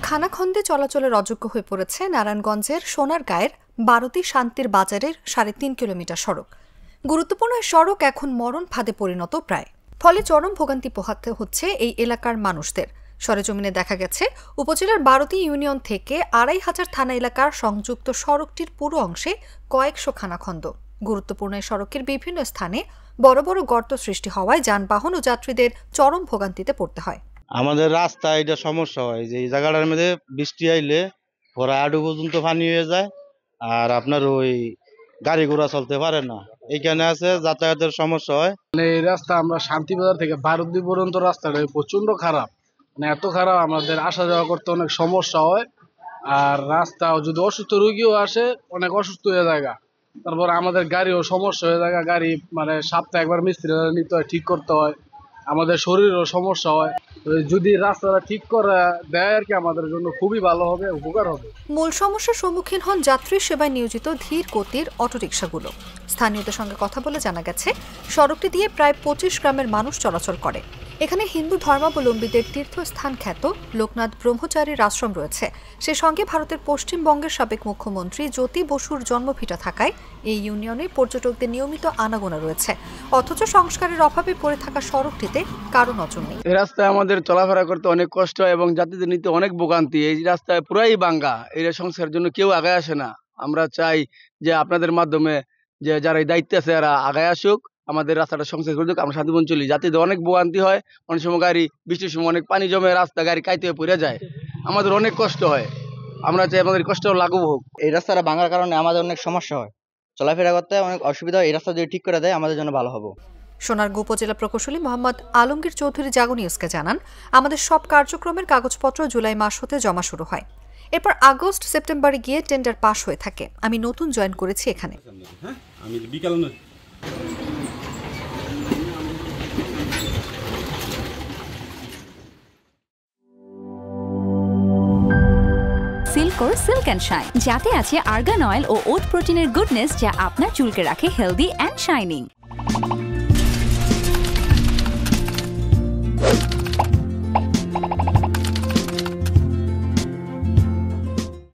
খানাখন্দে চলাচলের অযোগ্য হয়ে পড়েছে নারায়ণগঞ্জের সোনারগাঁয়ের 12টি শান্তির বাজারের 3.5 কিলোমিটার সড়ক। গুরুত্বপূর্ণ সড়ক এখন মরণ ফাঁদে পরিণত প্রায়, ফলে চরম ভোগান্তি পোহাতে হচ্ছে এই এলাকার মানুষদের। সরেজমিনে দেখা গেছে উপজেলার 12টি ইউনিয়ন থেকে 2500 থানা এলাকার সংযুক্ত সড়কটির পুরো অংশে কয়েকশো খানাখন্দ। গুরুত্বপূর্ণ এই সড়কের বিভিন্ন স্থানে বড় বড় গর্ত সৃষ্টি হওয়ায় যানবাহন ও যাত্রীদের চরম ভোগান্তিতে পড়তে হয়। আমাদের রাস্তা এটা সমস্যা হয় যে এই জায়গাটার মধ্যে বৃষ্টি আইলে ওরা আডু পর্যন্ত পানি হয়ে যায়, আর আপনার ওই গাড়ি ঘোড়া চলতে পারে না, এইখানে আছে যাতায়াতের সমস্যা হয়। এই রাস্তা আমরা শান্তিবাজার থেকে ভারতী পর্যন্ত রাস্তাটা প্রচন্ড খারাপ, এত খারাপ আমাদের আসা যাওয়া করতে অনেক সমস্যা হয়। আর রাস্তা যদি অসুস্থ রোগীও আসে অনেক অসুস্থ হয়ে যায়, তারপর আমাদের গাড়িও সমস্যা হয়ে যায়, গাড়ি সপ্তাহে একবার মিস্ত্রি নিতে হয়, ঠিক করতে হয়, আমাদের শরীরেরও সমস্যা হয়। যদি রাস্তাটা ঠিক করে দেয় আর কি আমাদের জন্য খুবই ভালো হবে, উপকার হবে। মূল সমস্যার সম্মুখীন হন যাত্রী সেবায় নিয়োজিত ধীর গতির অটোরিকশাগুলো। স্থানীয়দের সঙ্গে কথা বলে জানা গেছে সড়কটি দিয়ে প্রায় 25 গ্রামের মানুষ চলাচল করে। এখানে হিন্দু ধর্মাবলম্বীদের তীর্থস্থান খ্যাত লোকনাথ ব্রহ্মচারীর আশ্রম রয়েছে। সে সঙ্গে ভারতের পশ্চিমবঙ্গের সাবেক মুখ্যমন্ত্রী জ্যোতি বসুর জন্মভিটা থাকায় এই ইউনিয়নে পর্যটকদের নিয়মিত আনাগোনা রয়েছে। অথচ সংস্কারের অভাবে পড়ে থাকা সড়কটিতে কারো নজর নেই। এই রাস্তায় আমাদের চলাফেরা করতে অনেক কষ্ট এবং যাত্রীদের নিতে অনেক ভোগান্তি। এই রাস্তায় পুরাই ভাঙ্গা, এই সংস্কারের জন্য কেউ আগায় আসে না। আমরা চাই যে আপনাদের মাধ্যমে যে যারা এই দায়িত্বে আছে এরা আগায় আসুক, আমাদের রাস্তাটা সংস্কার করে দিক, আমরা শান্তিপূর্ণ চলি। যাত্রীদের অনেক ভোগান্তি হয়, অনেক সময় গাড়ি বৃষ্টির সময় অনেক পানি জমে রাস্তা গাড়ি কাইতে হয়ে পড়ে যায়, আমাদের অনেক কষ্ট হয়। আমরা চাই আমাদের কষ্ট লাঘব হোক। এই রাস্তাটা ভাঙার কারণে আমাদের অনেক সমস্যা হয়, চলাফেরা করতে অনেক অসুবিধা হয়। এই রাস্তা যদি ঠিক করে দেয় আমাদের জন্য ভালো হবে। সোনারগাঁ উপজেলা প্রকৌশলী মোহাম্মদ আলমগীর চৌধুরী জাগো নিউজকে জানান, আমাদের সব কার্যক্রমের কাগজপত্র জুলাই মাস হতে জমা শুরু হয়। এরপর আগস্ট সেপ্টেম্বরে গিয়ে টেন্ডার পাস হয়ে থাকে। আমি নতুন জয়েন করেছি এখানে। সিল্কোর সিল্ক অ্যান্ড শাইন, যাতে আছে আর্গান অয়েল ও ওট প্রোটিনের গুডনেস, যা আপনার চুলকে রাখে হেলদি অ্যান্ড শাইনিং।